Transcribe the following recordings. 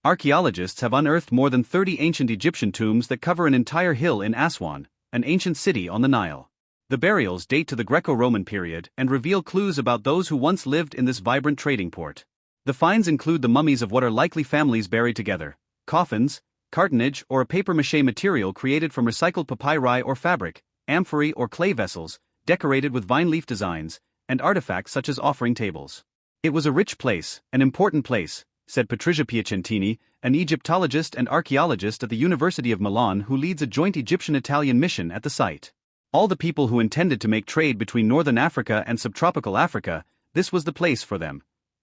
Archaeologists have unearthed more than 30 ancient Egyptian tombs that cover an entire hill in Aswan, an ancient city on the Nile. The burials date to the Greco-Roman period and reveal clues about those who once lived in this vibrant trading port. The finds include the mummies of what are likely families buried together, coffins, cartonnage or a papier-mâché material created from recycled papyri or fabric, amphorae or clay vessels, decorated with vine leaf designs, and artifacts such as offering tables. It was a rich place, an important place, said Patrizia Piacentini, an Egyptologist and archaeologist at the University of Milan who leads a joint Egyptian-Italian mission at the site. All the people who intended to make trade between northern Africa and subtropical Africa, this was the place for them.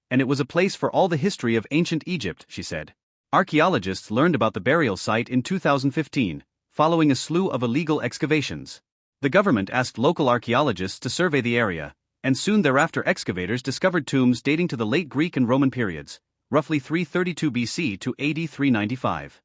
And it was a place for all the history of ancient Egypt, she said. Archaeologists learned about the burial site in 2015, following a slew of illegal excavations. The government asked local archaeologists to survey the area, and soon thereafter excavators discovered tombs dating to the late Greek and Roman periods, roughly 332 BC to AD 395.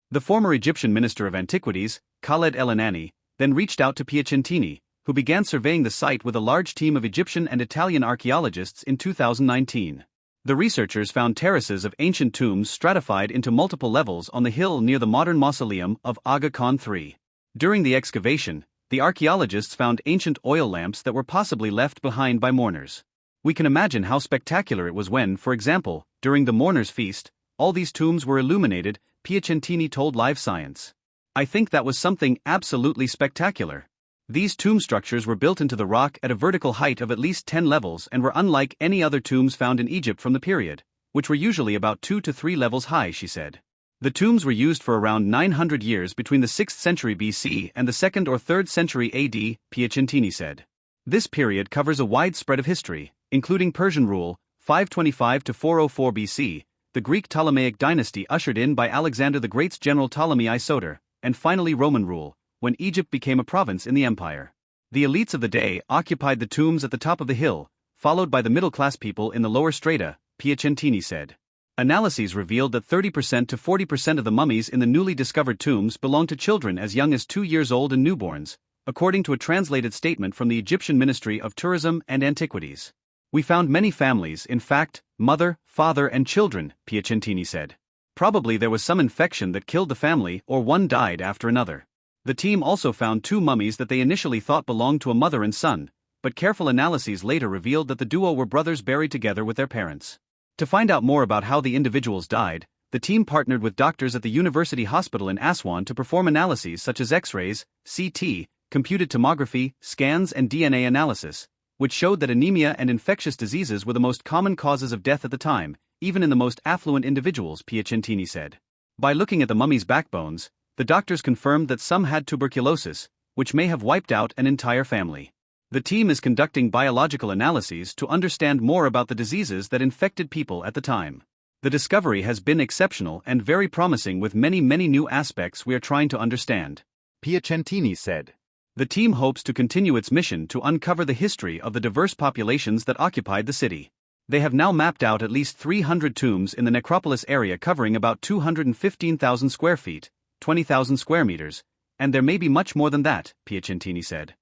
The former Egyptian Minister of Antiquities, Khaled El-Anani, then reached out to Piacentini, who began surveying the site with a large team of Egyptian and Italian archaeologists in 2019. The researchers found terraces of ancient tombs stratified into multiple levels on the hill near the modern mausoleum of Aga Khan III. During the excavation, the archaeologists found ancient oil lamps that were possibly left behind by mourners. We can imagine how spectacular it was when, for example, during the mourners' feast, all these tombs were illuminated, Piacentini told Live Science. I think that was something absolutely spectacular. These tomb structures were built into the rock at a vertical height of at least 10 levels and were unlike any other tombs found in Egypt from the period, which were usually about 2 to 3 levels high, she said. The tombs were used for around 900 years between the 6th century BC and the 2nd or 3rd century AD, Piacentini said. This period covers a wide spread of history, including Persian rule, 525 to 404 BC, the Greek Ptolemaic dynasty ushered in by Alexander the Great's general Ptolemy I Soter, and finally Roman rule, when Egypt became a province in the empire. The elites of the day occupied the tombs at the top of the hill, followed by the middle-class people in the lower strata, Piacentini said. Analyses revealed that 30% to 40% of the mummies in the newly discovered tombs belonged to children as young as 2 years old and newborns, according to a translated statement from the Egyptian Ministry of Tourism and Antiquities. We found many families, in fact, mother, father and children, Piacentini said. Probably there was some infection that killed the family or one died after another. The team also found 2 mummies that they initially thought belonged to a mother and son, but careful analyses later revealed that the duo were brothers buried together with their parents. To find out more about how the individuals died, the team partnered with doctors at the University Hospital in Aswan to perform analyses such as X-rays, CT, computed tomography, scans and DNA analysis, which showed that anemia and infectious diseases were the most common causes of death at the time, even in the most affluent individuals, Piacentini said. By looking at the mummies' backbones, the doctors confirmed that some had tuberculosis, which may have wiped out an entire family. The team is conducting biological analyses to understand more about the diseases that infected people at the time. The discovery has been exceptional and very promising with many new aspects we are trying to understand, Piacentini said. The team hopes to continue its mission to uncover the history of the diverse populations that occupied the city. They have now mapped out at least 300 tombs in the necropolis area covering about 215,000 square feet, 20,000 square meters, and there may be much more than that, Piacentini said.